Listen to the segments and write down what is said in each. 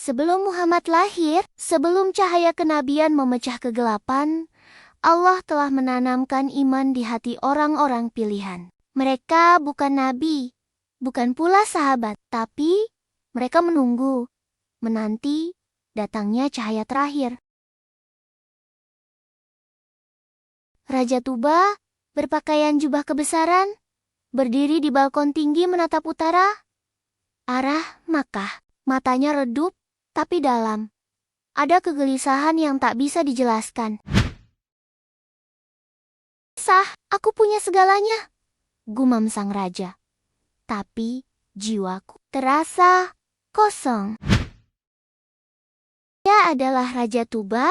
Sebelum Muhammad lahir, sebelum cahaya kenabian memecah kegelapan, Allah telah menanamkan iman di hati orang-orang pilihan. Mereka bukan nabi, bukan pula sahabat, tapi mereka menanti datangnya cahaya terakhir. Raja Tuba, berpakaian jubah kebesaran, berdiri di balkon tinggi menatap utara, arah Makkah. Matanya redup, tapi dalam. Ada kegelisahan yang tak bisa dijelaskan. Aku punya segalanya, gumam sang raja. Tapi jiwaku terasa kosong. Dia adalah Raja Tuba,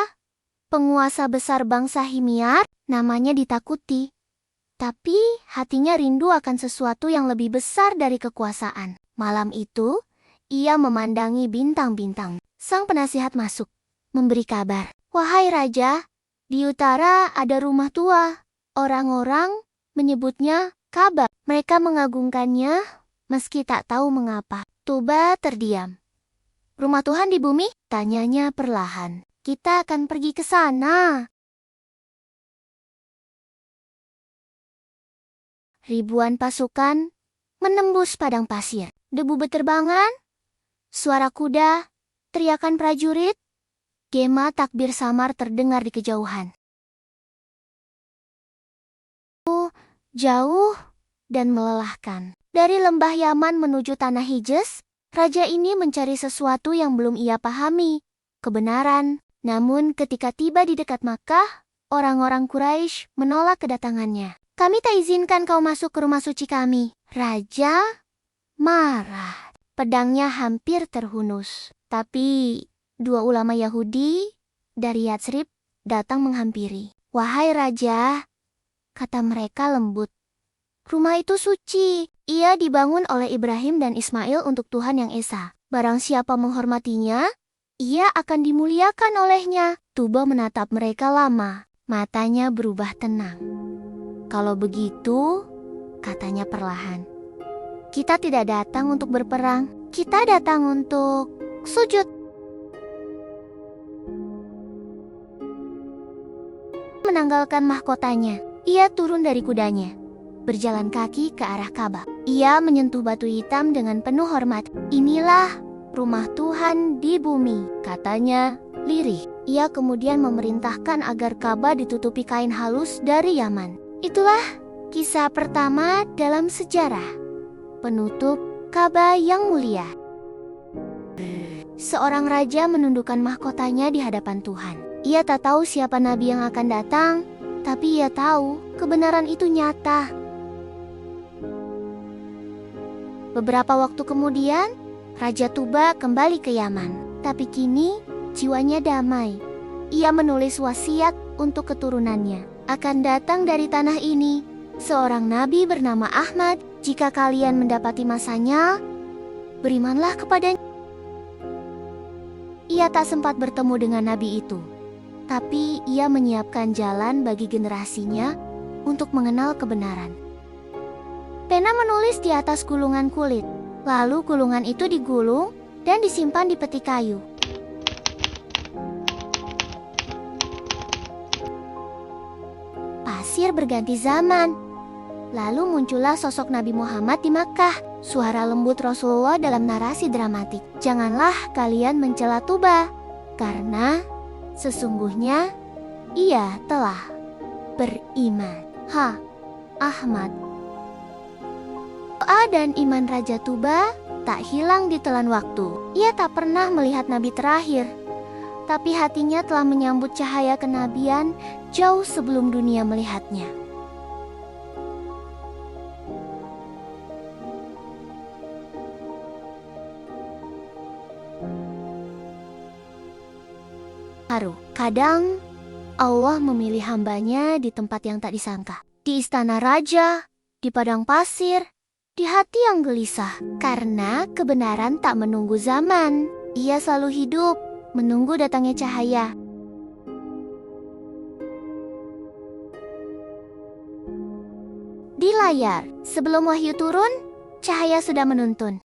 penguasa besar bangsa Himyar, namanya ditakuti. Tapi hatinya rindu akan sesuatu yang lebih besar dari kekuasaan. Malam itu, ia memandangi bintang-bintang. Sang penasihat masuk, memberi kabar. Wahai raja, di utara ada rumah tua. Orang-orang menyebutnya Ka'bah. Mereka mengagungkannya, meski tak tahu mengapa. Tuba terdiam. Rumah Tuhan di bumi? Tanyanya perlahan. Kita akan pergi ke sana. Ribuan pasukan menembus padang pasir. Debu beterbangan, suara kuda, teriakan prajurit, gema takbir samar terdengar di kejauhan. Jauh dan melelahkan. Dari lembah Yaman menuju tanah Hijaz, raja ini mencari sesuatu yang belum ia pahami, kebenaran. Namun ketika tiba di dekat Makkah, orang-orang Quraisy menolak kedatangannya. Kami tak izinkan kau masuk ke rumah suci kami. Raja marah. Pedangnya hampir terhunus. Tapi dua ulama Yahudi dari Yatsrib datang menghampiri. Wahai raja, kata mereka lembut. Rumah itu suci. Ia dibangun oleh Ibrahim dan Ismail untuk Tuhan yang Esa. Barang siapa menghormatinya, ia akan dimuliakan olehnya. Tuba menatap mereka lama. Matanya berubah tenang. Kalau begitu, katanya perlahan, kita tidak datang untuk berperang. Kita datang untuk sujud. Menanggalkan mahkotanya, ia turun dari kudanya, berjalan kaki ke arah Ka'bah. Ia menyentuh batu hitam dengan penuh hormat. Inilah rumah Tuhan di bumi, katanya lirih. Ia kemudian memerintahkan agar Ka'bah ditutupi kain halus dari Yaman. Itulah kisah pertama dalam sejarah. Penutup Ka'bah yang mulia. Seorang raja menundukkan mahkotanya di hadapan Tuhan. Ia tak tahu siapa nabi yang akan datang, tapi ia tahu kebenaran itu nyata. Beberapa waktu kemudian, Raja Tuba kembali ke Yaman. Tapi kini jiwanya damai. Ia menulis wasiat untuk keturunannya. Akan datang dari tanah ini seorang nabi bernama Ahmad. Jika kalian mendapati masanya, berimanlah kepadanya. Ia tak sempat bertemu dengan nabi itu, tapi ia menyiapkan jalan bagi generasinya untuk mengenal kebenaran. Pena menulis di atas gulungan kulit, lalu gulungan itu digulung dan disimpan di peti kayu. Pasir berganti zaman. Lalu muncullah sosok Nabi Muhammad di Makkah. Suara lembut Rasulullah dalam narasi dramatik. Janganlah kalian mencela Tuba, karena sesungguhnya ia telah beriman. Ahmad. Doa dan iman Raja Tuba tak hilang ditelan waktu. Ia tak pernah melihat Nabi terakhir, tapi hatinya telah menyambut cahaya kenabian jauh sebelum dunia melihatnya. Kadang Allah memilih hambanya di tempat yang tak disangka. Di istana raja, di padang pasir, di hati yang gelisah. Karena kebenaran tak menunggu zaman. Ia selalu hidup, menunggu datangnya cahaya. Di layar, sebelum wahyu turun, cahaya sudah menuntun.